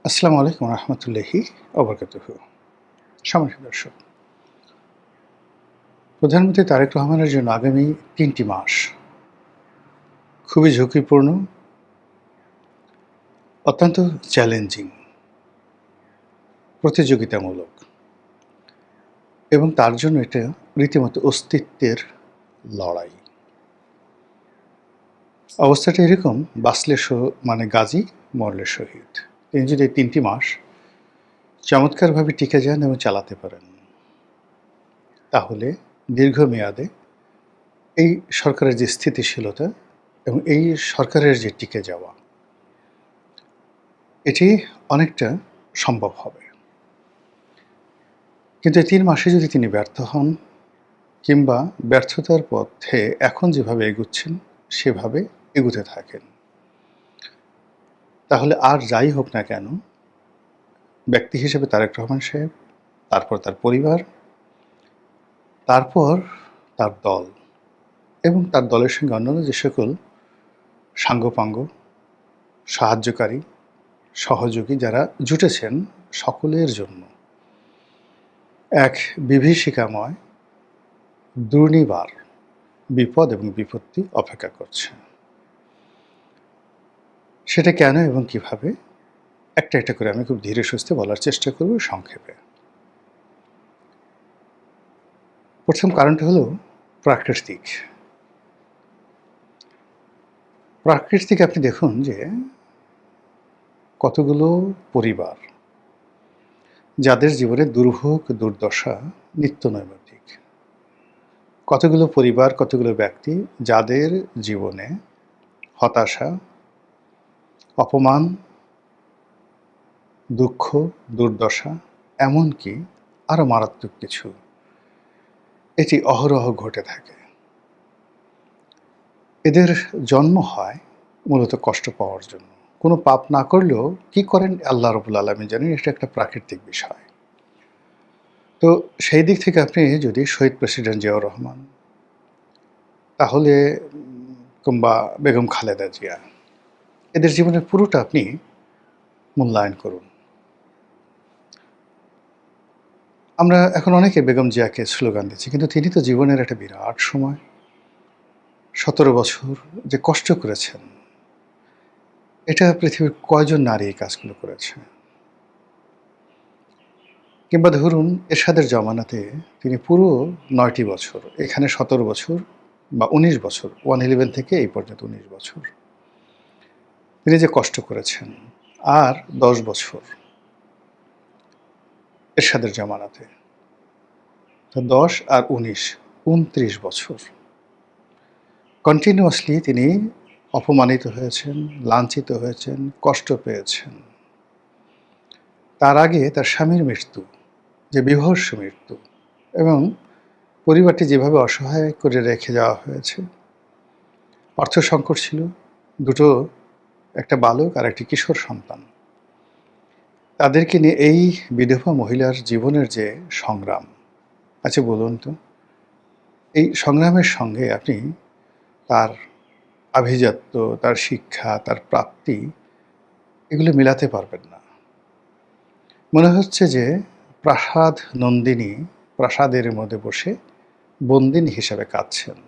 আসসালামু আলাইকুম রহমতুল্লাহি ওবরকাতুহু। সম্মানিত দর্শক, প্রধানমন্ত্রী তারেক রহমানের জন্য আগামী ৩টি মাস খুবই ঝুঁকিপূর্ণ, অত্যন্ত চ্যালেঞ্জিং, প্রতিযোগিতামূলক এবং তার জন্য এটা রীতিমতো অস্তিত্বের লড়াই। অবস্থাটা এরকম, বাঁচলে মানে গাজী, মরলে শহীদ। তিনি যদি এই ৩টি মাস চমৎকারভাবে টিকে যান এবং চালাতে পারেন, তাহলে দীর্ঘমেয়াদে এই সরকারের যে স্থিতিশীলতা এবং এই সরকারের যে টিকে যাওয়া, এটি অনেকটা সম্ভব হবে। কিন্তু এই ৩ মাসে যদি তিনি ব্যর্থ হন কিংবা ব্যর্থতার পথে এখন যেভাবে এগুচ্ছেন সেভাবে এগুতে থাকেন, তাহলে আর যাই হোক না কেন, ব্যক্তি হিসেবে তারেক রহমান সাহেব, তারপর তার পরিবার, তারপর তার দল এবং তার দলের সঙ্গে অন্যান্য যে সকল সাঙ্গপাঙ্গ, সাহায্যকারী, সহযোগী যারা জুটেছেন, সকলের জন্য এক বিভীষিকাময় দুর্নিবার বিপদ এবং বিপত্তি অপেক্ষা করছে। সেটা কেন এবং কিভাবে, একটা একটা করে আমি খুব ধীরে সুস্থে বলার চেষ্টা করব সংক্ষেপে। প্রথম কারণটা হলো প্রাকৃতিক। আপনি দেখুন যে কতগুলো পরিবার যাদের জীবনে দুর্ভোগ দুর্দশা নিত্য নৈমিত্তিক, কতগুলো পরিবার, কতগুলো ব্যক্তি যাদের জীবনে হতাশা, অপমান, দুঃখ, দুর্দশা, এমনকি আরও মারাত্মক কিছু, এটি অহরহ ঘটে থাকে। এদের জন্ম হয় মূলত কষ্ট পাওয়ার জন্য। কোনো পাপ না করলেও কি করেন আল্লাহ রাব্বুল আলামিন জানেন, এটা একটা প্রাকৃতিক বিষয়। তো সেই দিক থেকে আপনি যদি শহীদ প্রেসিডেন্ট জিয়াউর রহমান, তাহলে কিংবা বেগম খালেদা জিয়া, এদের জীবনের পুরোটা আপনি মূল্যায়ন করুন। আমরা এখন অনেকে বেগম জিয়াকে স্লোগান দিচ্ছি, কিন্তু তিনি তো জীবনের একটা বিরাট সময় ১৭ বছর যে কষ্ট করেছেন, এটা পৃথিবীর কয়জন নারী এই কাজগুলো করেছে? কিংবা ধরুন এরশাদের জমানাতে তিনি পুরো ৯টি বছর, এখানে ১৭ বছর বা ১৯ বছর, 111 থেকে এই পর্যন্ত ১৯ বছর তিনি যে কষ্ট করেছেন, আর ১০ বছর এরশাদের জমানাতে, তো ১০ আর ১৯, ২৯ বছর কন্টিনিউয়াসলি তিনি অপমানিত হয়েছেন, লাঞ্ছিত হয়েছেন, কষ্ট পেয়েছেন। তার আগে তার স্বামীর মৃত্যু, যে বীভৎস মৃত্যু, এবং পরিবারটি যেভাবে অসহায় করে রেখে যাওয়া হয়েছে। অর্থ সংকট ছিল, দুটো, একটা বালক আর একটি কিশোর সন্তান। তাদেরকে নিয়ে এই বিধবা মহিলার জীবনের যে সংগ্রাম, আচ্ছা বলুন তো, এই সংগ্রামের সঙ্গে আপনি তার আভিজাত্য, তার শিক্ষা, তার প্রাপ্তি, এগুলো মেলাতে পারবেন না। মনে হচ্ছে যে প্রাসাদ নন্দিনী প্রাসাদের মধ্যে বসে বন্দিনী হিসাবে কাঁদছেন।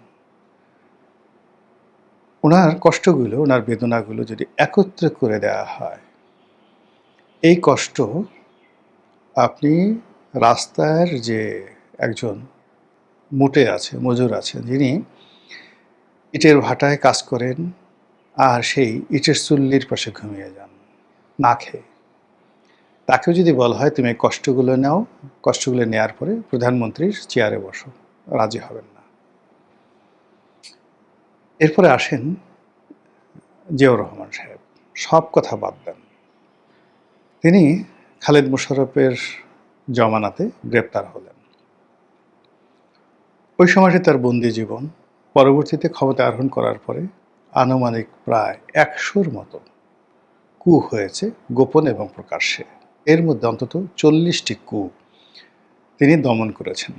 ওনার কষ্টগুলো, ওনার বেদনাগুলো যদি একত্রে করে দেওয়া হয়, এই কষ্ট আপনি রাস্তার যে একজন মজুর আছেন, যিনি ইটের ভাটায় কাজ করেন আর সেই ইটের চুল্লির পাশে ঘুমিয়ে যান না খেয়ে, তাকেও যদি বলা হয় তুমি এই কষ্টগুলো নাও, কষ্টগুলো নেওয়ার পরে প্রধানমন্ত্রীর চেয়ারে বসো, রাজি হবেন না। এরপরে আসেন জিয়াউর রহমান সাহেব, সব কথা বাদ দেন। তিনি খালেদ মোশাররফের জমানাতে গ্রেপ্তার হলেন। ওই সময়টি তার বন্দি জীবন। পরবর্তীতে ক্ষমতা আরোহণ করার পরে আনুমানিক প্রায় ১০০-র মতো কূ হয়েছে, গোপন এবং প্রকাশ্যে। এর মধ্যে অন্তত ৪০টি কূ তিনি দমন করেছেন।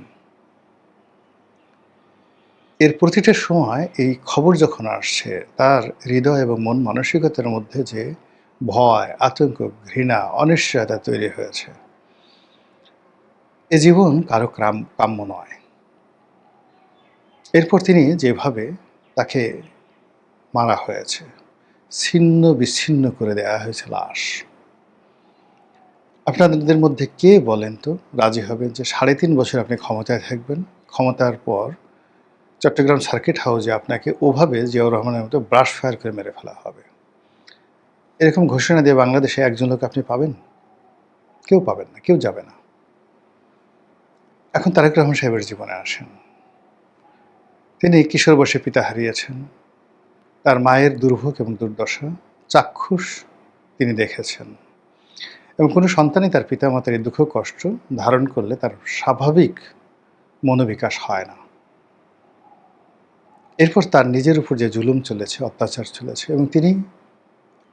এর প্রতিটা সময় এই খবর যখন আসছে, তার হৃদয় এবং মন মানসিকতার মধ্যে যে ভয়, আতঙ্ক, ঘৃণা, অনিশ্চয়তা তৈরি হয়েছে। এ জীবন কারো কাম্য নয়। এরপর তিনি যেভাবে তাকে মারা হয়েছে, ছিন্ন বিচ্ছিন্ন করে দেওয়া হয়েছে লাশ। আপনাদের মধ্যে কে বলেন তো রাজি হবেন যে ৩.৫ বছর আপনি ক্ষমতায় থাকবেন, ক্ষমতার পর চট্টগ্রাম সার্কিট হাউসে আপনাকে ওভাবে জিয়াউর রহমানের মতো ব্রাশ ফায়ার করে মেরে ফেলা হবে? এরকম ঘোষণা দিয়ে বাংলাদেশে একজন লোক আপনি পাবেন? কেউ পাবেন না, কেউ যাবে না। এখন তারেক রহমান সাহেবের জীবনে আসেন। তিনি কিশোর বয়সে পিতা হারিয়েছেন। তার মায়ের দুর্ভোগ এবং দুর্দশা চাক্ষুষ তিনি দেখেছেন, এবং কোনো সন্তানই তার পিতামাতার এই দুঃখ কষ্ট ধারণ করলে তার স্বাভাবিক মনোবিকাশ হয় না। এরপর তার নিজের উপর যে জুলুম চলেছে, অত্যাচার চলেছে, এবং তিনি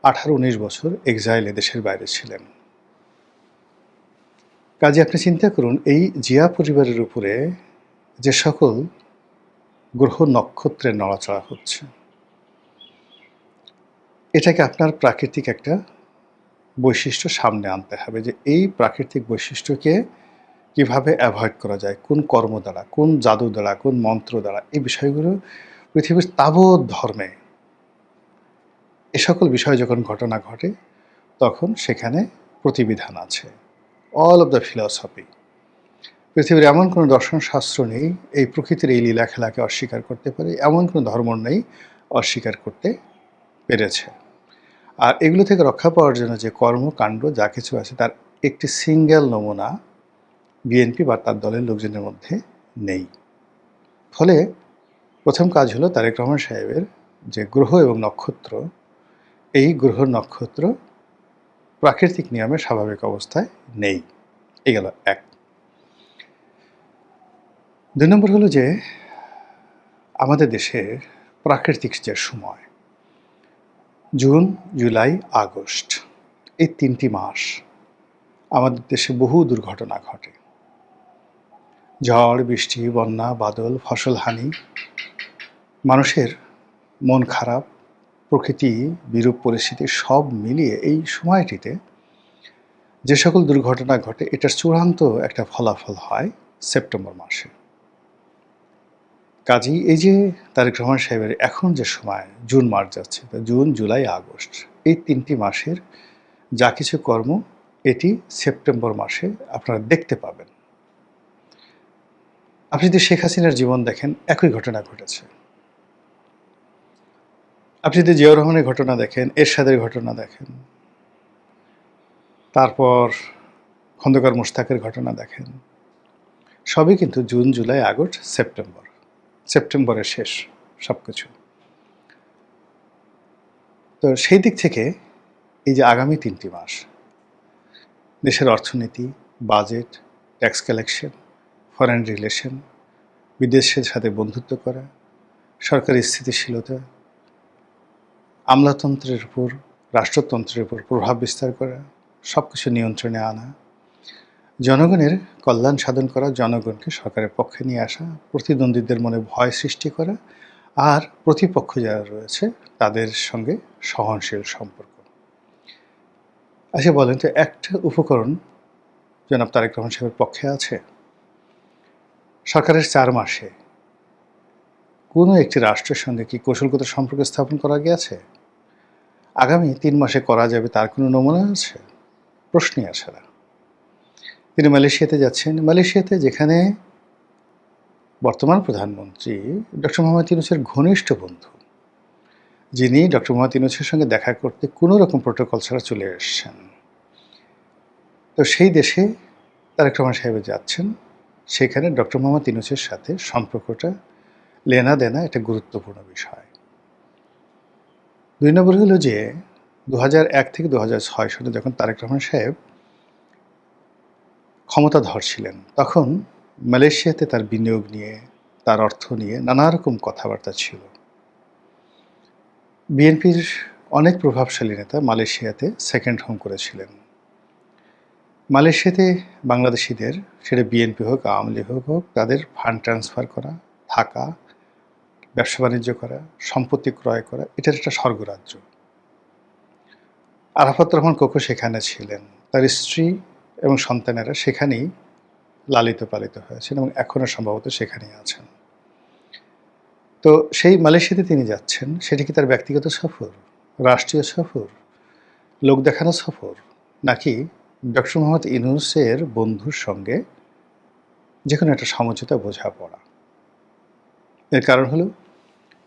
১৮-১৯ বছর এক্সাইলে দেশের বাইরে ছিলেন। কাজে আপনি চিন্তা করুন, এই জিয়া পরিবারের উপরে যে সকল গ্রহ নক্ষত্রের নড়াচড়া হচ্ছে, এটাকে আপনার প্রাকৃতিক একটা বৈশিষ্ট্য সামনে আনতে হবে, যে এই প্রাকৃতিক বৈশিষ্ট্যকে কিভাবে অ্যাভয়েড করা যায়, কোন কর্ম দ্বারা, কোন জাদু দ্বারা, কোন মন্ত্র দ্বারা। এই বিষয়গুলো পৃথিবীর তাবৎ ধর্মে এ সকল বিষয় যখন ঘটনা ঘটে, তখন সেখানে প্রতিবিধান আছে। অল অব দ্য ফিলসফি, পৃথিবীর এমন কোনো দর্শনশাস্ত্র নেই এই প্রকৃতির এই লীলা খেলাকে অস্বীকার করতে পারে, এমন কোনো ধর্ম নেই অস্বীকার করতে পেরেছে। আর এগুলো থেকে রক্ষা পাওয়ার জন্য যে কর্মকাণ্ড যা কিছু আছে, তার একটি সিঙ্গেল নমুনা বিএনপি বা তার দলের লোকজনের মধ্যে নেই। ফলে প্রথম কাজ হলো তারেক রহমান সাহেবের যে গ্রহ এবং নক্ষত্র, এই গ্রহ নক্ষত্র প্রাকৃতিক নিয়মে স্বাভাবিক অবস্থায় নেই। এই গেল এক। ২ নম্বর হলো যে আমাদের দেশের প্রাকৃতিক যে সময়, জুন, জুলাই, আগস্ট, এই ৩টি মাস আমাদের দেশে বহু দুর্ঘটনা ঘটে। ঝড়, বৃষ্টি, বন্যা, বাদল, ফসলহানি, মানুষের মন খারাপ, প্রকৃতি বিরূপ পরিস্থিতি সব মিলিয়ে এই সময়টিতে যে সকল দুর্ঘটনা ঘটে, এটার চূড়ান্ত একটা ফলাফল হয় সেপ্টেম্বর মাসে। কাজেই এই যে তারেক রহমান সাহেবের এখন যে সময় জুন মাস যাচ্ছে, জুন, জুলাই, আগস্ট, এই ৩টি মাসের যা কিছু কর্ম এটি সেপ্টেম্বর মাসে আপনারা দেখতে পাবেন। আপনি যদি শেখ হাসিনার জীবন দেখেন, একই ঘটনা ঘটেছে। আপনি যদি জিয়াউর রহমানের ঘটনা দেখেন, এরশাদের ঘটনা দেখেন, তারপর খন্দকার মোশতাকের ঘটনা দেখেন, সবই কিন্তু জুন, জুলাই, আগস্ট, সেপ্টেম্বর, সেপ্টেম্বরের শেষ সব কিছু। তো সেই দিক থেকে এই যে আগামী ৩টি মাস দেশের অর্থনীতি, budget, tax collection, foreign relation, বিদেশের সাথে বন্ধুত্ব করা, সরকারি স্থিতিশীলতা, আমলাতন্ত্রের উপর, রাষ্ট্রতন্ত্রের উপর প্রভাব বিস্তার করা, সব কিছু নিয়ন্ত্রণে আনা, জনগণের কল্যাণ সাধন করা, জনগণকে সরকারের পক্ষে নিয়ে আসা, প্রতিদ্বন্দ্বীদের মনে ভয় সৃষ্টি করা, আর প্রতিপক্ষ যারা রয়েছে তাদের সঙ্গে সহনশীল সম্পর্ক। আচ্ছা বলেন তো, একটা উপকরণ জনাব তারেক রহমান সাহেবের পক্ষে আছে? সরকারের ৪ মাসে কোনো একটি রাষ্ট্রের সঙ্গে কি কৌশলগত সম্পর্ক স্থাপন করা গিয়েছে? আগামী ৩ মাসে করা যাবে তার কোনো নমুনা আছে? প্রশ্নই আসে না। তিনি মালয়েশিয়াতে যাচ্ছেন। মালয়েশিয়াতে যেখানে বর্তমান প্রধানমন্ত্রী ডক্টর মোহাম্মদ ইউনূসের ঘনিষ্ঠ বন্ধু, যিনি ডক্টর মোহাম্মদ ইউনূসের সঙ্গে দেখা করতে কোনো রকম প্রোটোকল ছাড়া চলে এসেছেন, তো সেই দেশে তারেক রহমান সাহেব যাচ্ছেন। সেখানে ডক্টর মোহাম্মদ ইউনূসের সাথে সম্পর্কটা লেনা দেনা একটা গুরুত্বপূর্ণ বিষয়। ২ নম্বর হলো যে ২০০১ থেকে ২০০৬ সালে যখন তারেক রহমান সাহেব ক্ষমতাধর ছিলেন, তখন মালয়েশিয়াতে তার বিনিয়োগ নিয়ে, তার অর্থ নিয়ে নানা রকম কথাবার্তা ছিল। বিএনপির অনেক প্রভাবশালী নেতা মালয়েশিয়াতে সেকেন্ড হোম করেছিলেন। মালয়েশিয়াতে বাংলাদেশিদের, সেটা বিএনপি হোক, আওয়ামী লীগ হোক, তাদের ফান্ড ট্রান্সফার করা, থাকা, ব্যবসা বাণিজ্য করা, সম্পত্তি ক্রয় করা, এটার একটা স্বর্গরাজ্য। আরাফাত রহমান কোকো সেখানে ছিলেন, তার স্ত্রী এবং সন্তানেরা সেখানেই লালিত পালিত হয়েছেন এবং এখনও সম্ভবত সেখানেই আছেন। তো সেই মালয়েশিয়াতে তিনি যাচ্ছেন, সেটি কি তার ব্যক্তিগত সফর, রাষ্ট্রীয় সফর, লোক দেখানো সফর, নাকি ডক্টর মোহাম্মদ ইউনূসের বন্ধুর সঙ্গে যেকোনো একটা সমঝোতা বোঝাপড়া? এর কারণ হলো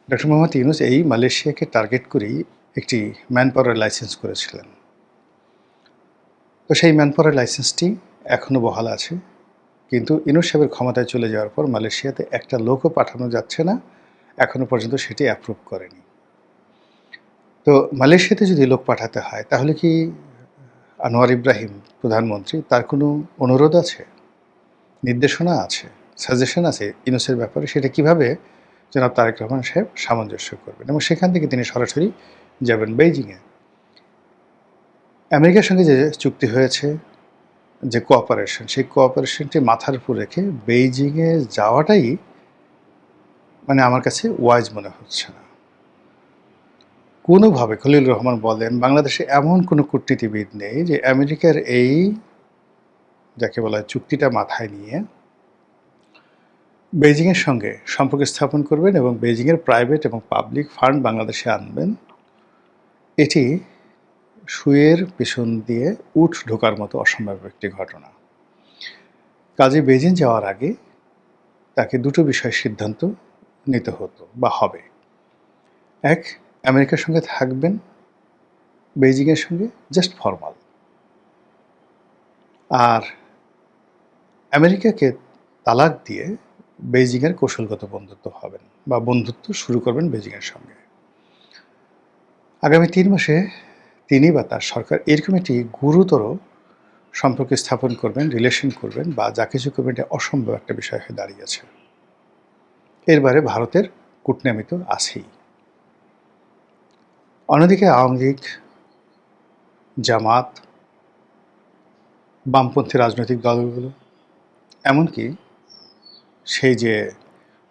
ডক্টর মোহাম্মদ ইউনূস এই মালয়েশিয়াকে টার্গেট করেই একটি ম্যান পাওয়ার লাইসেন্স করেছিলেন। তো সেই ম্যান পাওয়ার লাইসেন্সটি এখনও বহাল আছে, কিন্তু ইউনূস সাহেবের ক্ষমতায় চলে যাওয়ার পর মালয়েশিয়াতে একটা লোকও পাঠানো যাচ্ছে না, এখনও পর্যন্ত সেটি অ্যাপ্রুভ করেনি। তো মালয়েশিয়াতে যদি লোক পাঠাতে হয় তাহলে কি আনোয়ার ইব্রাহিম প্রধানমন্ত্রী, তার কোনো অনুরোধ আছে, নির্দেশনা আছে, সাজেশন আছে ইউনূসের ব্যাপারে? সেটা কিভাবে জনাব তারেক রহমান সাহেব সামঞ্জস্য করবেন? এবং সেখান থেকে তিনি সরাসরি যাবেন বেইজিংয়ে। আমেরিকার সঙ্গে যে চুক্তি হয়েছে, যে কোঅপারেশন, সেই কোঅপারেশনটি মাথার উপর রেখে বেইজিংয়ে যাওয়াটাই মানে আমার কাছে ওয়াইজ মনে হচ্ছে না। কোনোভাবে খলিলুর রহমান বলেন, বাংলাদেশে এমন কোনো কূটনীতিবিদ নেই যে আমেরিকার এই যাকে বলা হয় চুক্তিটা মাথায় নিয়ে বেইজিংয়ের সঙ্গে সম্পর্ক স্থাপন করবেন এবং বেইজিংয়ের প্রাইভেট এবং পাবলিক ফান্ড বাংলাদেশে আনবেন। এটি সুয়ের পেছন দিয়ে উট ঢোকার মতো অসম্ভব একটি ঘটনা। কাজে বেইজিং যাওয়ার আগে তাকে দুটো বিষয়ের সিদ্ধান্ত নিতে হতো বা হবে। এক, আমেরিকার সঙ্গে থাকবেন, বেইজিংয়ের সঙ্গে জাস্ট ফরমাল। আর আমেরিকাকে তালাক দিয়ে বেইজিংয়ের কৌশলগত বন্ধুত্ব হবেন বা বন্ধুত্ব শুরু করবেন বেইজিংয়ের সঙ্গে। আগামী 3 মাসে তিনি বা তার সরকার এরকম একটি গুরুতর সম্পর্ক স্থাপন করবেন, রিলেশন করবেন বা যা কিছু করবেন, এটা অসম্ভব একটা বিষয় হয়ে দাঁড়িয়েছে। এর বাইরে ভারতের কূটনীতি তো আছেই। অন্যদিকে আওয়ামী লীগ, জামাত, বামপন্থী রাজনৈতিক দলগুলো, এমনকি সেই যে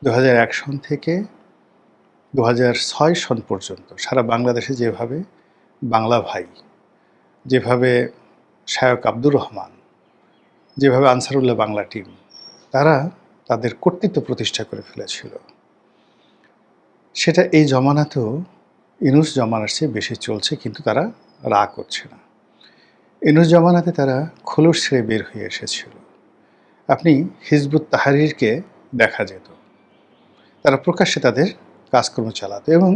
2001 সন থেকে 2006 সন পর্যন্ত সারা বাংলাদেশে যেভাবে বাংলা ভাই, যেভাবে শায়ক আব্দুর রহমান, যেভাবে আনসারুল্লাহ বাংলা টিম, তারা তাদের কর্তৃত্ব প্রতিষ্ঠা করে ফেলেছিল, সেটা এই জমানাতেও ইউনূস জমানার চেয়ে বেশি চলছে, কিন্তু তারা রাগ করছে না। ইউনূস জমানাতে তারা খোলস ছেড়ে বের হয়ে এসেছিল। আপনি হিজবুত তাহরিরকে দেখা যেত, তারা প্রকাশ্যে তাদের কাজকর্ম চালাতো এবং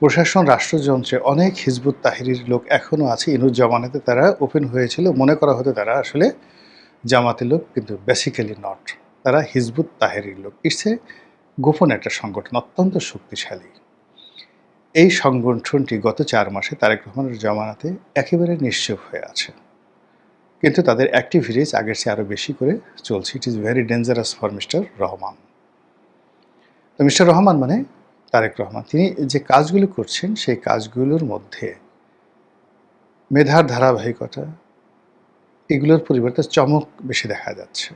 প্রশাসন রাষ্ট্রযন্ত্রে অনেক হিজবুত তাহরির লোক এখনও আছে। ইউনূস জমানাতে তারা ওপেন হয়েছিল, মনে করা হতো তারা আসলে জামাতের লোক, কিন্তু বেসিক্যালি নট, তারা হিজবুত তাহরির লোক। ইটস এ গোপন একটা সংগঠন, অত্যন্ত শক্তিশালী। এই সংগঠনটি গত 4 মাসে তারেক রহমানের জমানাতে একেবারে নিশ্চুপ হয়ে আছে, কিন্তু তাদের অ্যাক্টিভিটিস আগের চেয়ে আরও বেশি করে চলছে। It is very dangerous for mister Rahman. তো মিস্টার রহমান মানে তারেক রহমান, তিনি যে কাজগুলো করছেন সেই কাজগুলোর মধ্যে মেধার ধারাবাহিকতা, এগুলোর পরিবর্তে চমক বেশি দেখা যাচ্ছে।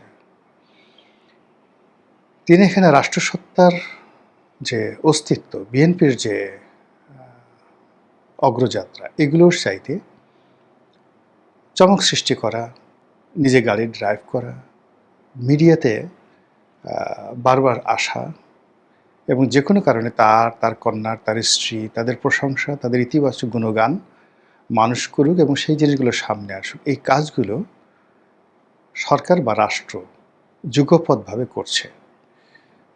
তিনি এখানে রাষ্ট্রসত্তার যে অস্তিত্ব, বিএনপির যে অগ্রযাত্রা, এগুলোর চাইতে চমক সৃষ্টি করা, নিজে গাড়ি ড্রাইভ করা, মিডিয়াতে বারবার আসা এবং যে কোনো কারণে তার কন্যার, তার স্ত্রী, তাদের প্রশংসা, তাদের ইতিবাচক গুণগান মানুষ করুক এবং সেই জিনিসগুলো সামনে আসুক, এই কাজগুলো সরকার বা রাষ্ট্র যুগপৎভাবে করছে।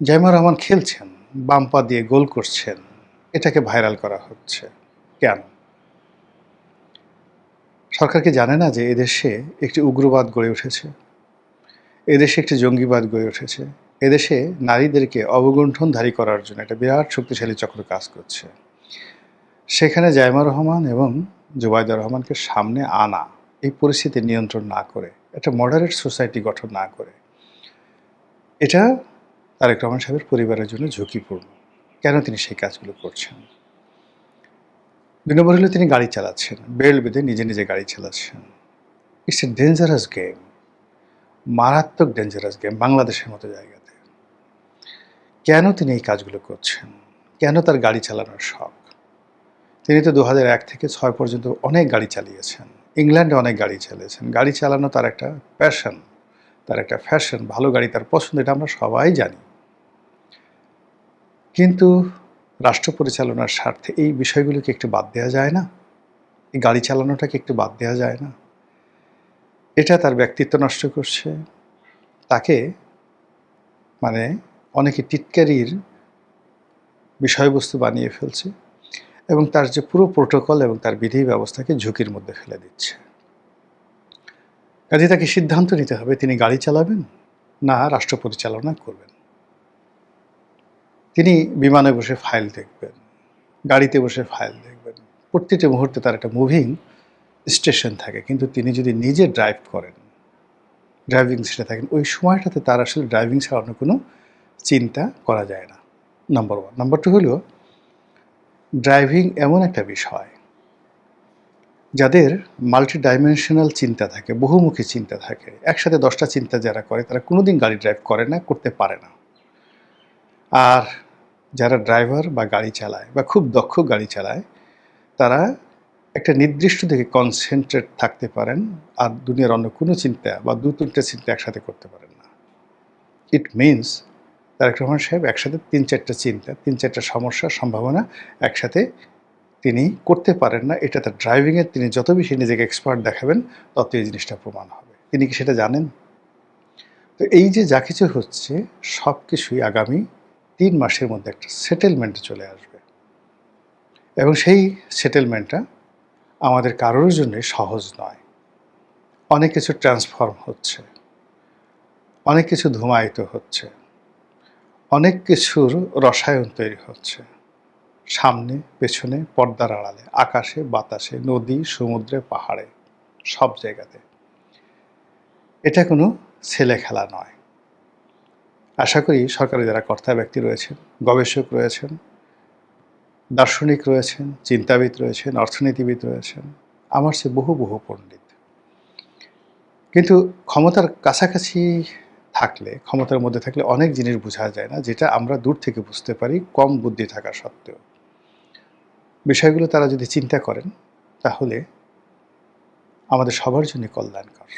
জাইমা রহমান খেলছেন, বাম পা দিয়ে গোল করছেন, এটাকে ভাইরাল করা হচ্ছে কেন? সরকার কি জানে না যে এদেশে একটি উগ্রবাদ গড়ে উঠেছে, এদেশে একটি জঙ্গিবাদ গড়ে উঠেছে, এদেশে নারীদেরকে অবগুণ্ঠনধারী করার জন্য একটা বিরাট শক্তিশালী চক্র কাজ করছে? সেখানে জাইমা রহমান এবং জুবাইদা রহমানকে সামনে আনা, এই পরিস্থিতি নিয়ন্ত্রণ না করে, একটা মডারেট সোসাইটি গঠন না করে, এটা তারেক রহমান সাহেবের পরিবারের জন্য ঝুঁকিপূর্ণ। কেন তিনি সেই কাজগুলো করছেন? 2 নম্বর হলো তিনি গাড়ি চালাচ্ছেন, বেল্ট বেঁধে নিজে নিজে গাড়ি চালাচ্ছেন। ইটস এ ডেঞ্জারাস গেম, মারাত্মক ডেঞ্জারাস গেম বাংলাদেশের মতো জায়গাতে। কেন তিনি এই কাজগুলো করছেন? কেন তার গাড়ি চালানোর শখ? তিনি তো 2001 থেকে 6 পর্যন্ত অনেক গাড়ি চালিয়েছেন। ইংল্যান্ডে অনেক গাড়ি চালিয়েছেন। গাড়ি চালানো তার একটা প্যাশন, তার একটা ফ্যাশন। ভালো গাড়ি তার পছন্দ, এটা আমরা সবাই জানি। কিন্তু রাষ্ট্র পরিচালনার স্বার্থে এই বিষয়গুলোকে একটু বাদ দেওয়া যায় না? এই গাড়ি চালানোটাকে একটু বাদ দেওয়া যায় না? এটা তার ব্যক্তিত্ব নষ্ট করছে। তাকে মানে অনেকে টিটকারির বিষয়বস্তু বানিয়ে ফেলছে এবং তার যে পুরো প্রোটোকল এবং তার বিধি ব্যবস্থাকে ঝুঁকির মধ্যে ফেলে দিচ্ছে। কাজে তাকে সিদ্ধান্ত নিতে হবে তিনি গাড়ি চালাবেন না রাষ্ট্র পরিচালনা করবেন। তিনি বিমানে বসে ফাইল দেখবেন, গাড়িতে বসে ফাইল দেখবেন। প্রতিটি মুহূর্তে তার একটা মুভিং স্টেশন থাকে, কিন্তু তিনি যদি নিজে ড্রাইভ করেন, ড্রাইভিং সিটে থাকেন, ওই সময়টাতে তার আসলে ড্রাইভিং ছাড়া অন্য কোনো চিন্তা করা যায় না। নাম্বার 1। নাম্বার 2 হলো ড্রাইভিং এমন একটা বিষয় যাদের মাল্টি ডাইমেনশনাল চিন্তা থাকে, বহুমুখী চিন্তা থাকে। একসাথে 10টা চিন্তা যারা করে তারা কোনোদিন গাড়ি ড্রাইভ করে না, করতে পারে না। আর যারা ড্রাইভার বা গাড়ি চালায় বা খুব দক্ষ গাড়ি চালায়, তারা একটা নির্দিষ্ট দিকে কনসেন্ট্রেট থাকতে পারেন, আর দুনিয়ার অন্য কোনো চিন্তা বা 2-3টে চিন্তা একসাথে করতে পারেন না। ইট মিনস তারেক রহমান সাহেব একসাথে 3-4টা চিন্তা, 3-4টা সমস্যার সম্ভাবনা একসাথে তিনি করতে পারেন না। এটা তার ড্রাইভিংয়ে তিনি যত বেশি নিজেকে এক্সপার্ট দেখাবেন, তত এই জিনিসটা প্রমাণ হবে। তিনি কি সেটা জানেন? তো এই যে যা কিছু হচ্ছে, সব কিছুই আগামী 3 মাসের মধ্যে একটা সেটেলমেন্টে চলে আসবে এবং সেই সেটেলমেন্টটা আমাদের কারোর জন্যে সহজ নয়। অনেক কিছু ট্রান্সফর্ম হচ্ছে, অনেক কিছু ধূমায়িত হচ্ছে, অনেক কিছুর রসায়ন তৈরি হচ্ছে, সামনে পেছনে, পর্দার আড়ালে, আকাশে বাতাসে, নদী সমুদ্রে পাহাড়ে, সব জায়গাতে। এটা কোনো ছেলে খেলা নয়। আশা করি সরকারি যারা কর্তা ব্যক্তি রয়েছেন, গবেষক রয়েছেন, দার্শনিক রয়েছেন, চিন্তাবিদ রয়েছেন, অর্থনীতিবিদ রয়েছেন, আমার চেয়ে বহু বহু পণ্ডিত, কিন্তু ক্ষমতার কাছাকাছি থাকলে, ক্ষমতার মধ্যে থাকলে অনেক জিনিস বোঝা যায় না, যেটা আমরা দূর থেকে বুঝতে পারি কম বুদ্ধি থাকা সত্ত্বেও। বিষয়গুলো তারা যদি চিন্তা করেন, তাহলে আমাদের সবার জন্য কল্যাণকর।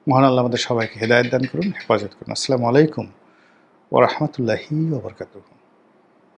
মহান আল্লাহ আমাদের সবাইকে হেদায়েত দান করুন, হেফাজত করুন। আসসালামু আলাইকুম ওয়া রাহমাতুল্লাহি ওয়া বারাকাতুহু।